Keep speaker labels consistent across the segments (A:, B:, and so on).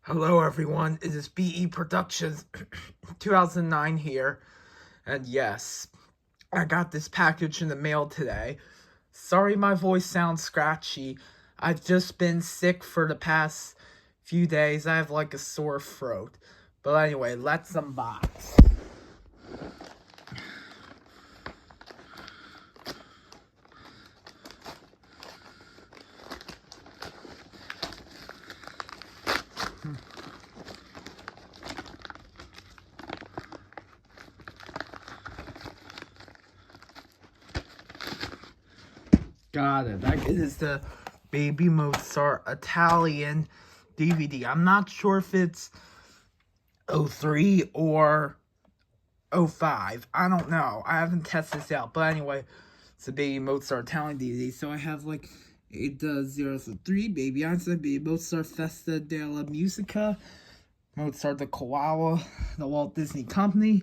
A: Hello everyone, it is BE Productions 2009 here, and yes, I got this package in the mail today. Sorry my voice sounds scratchy. I've just been sick for the past few days. I have like a sore throat. But anyway, let's unbox. Got it. That is the Baby Mozart Italian DVD. I'm not sure if it's 03 or 05. I don't know. I haven't tested this out. But anyway, it's a Baby Mozart Italian DVD. So I have like it does 003, Baby Einstein, Baby Mozart, Festa della Musica, Mozart the Koala, the Walt Disney Company,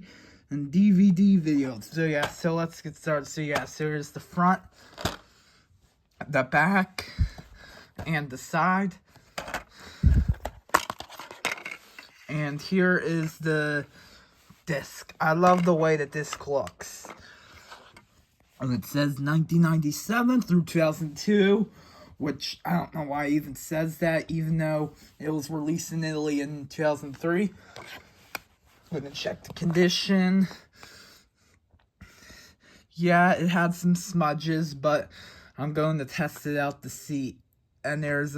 A: and DVD videos. So yeah, so let's get started. So yeah, so here's the front, the back, and the side. And here is the disc. I love the way the disc looks. And it says 1997 through 2002, which I don't know why it even says that, even though it was released in Italy in 2003. I'm gonna check the condition. Yeah, it had some smudges, but I'm going to test it out to see. And there's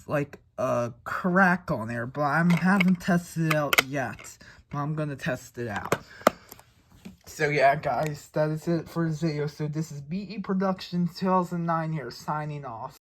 A: like a crack on there, but I haven't tested it out yet. But I'm gonna test it out. So yeah, guys, that is it for this video. So this is BE Productions 2009 here, signing off.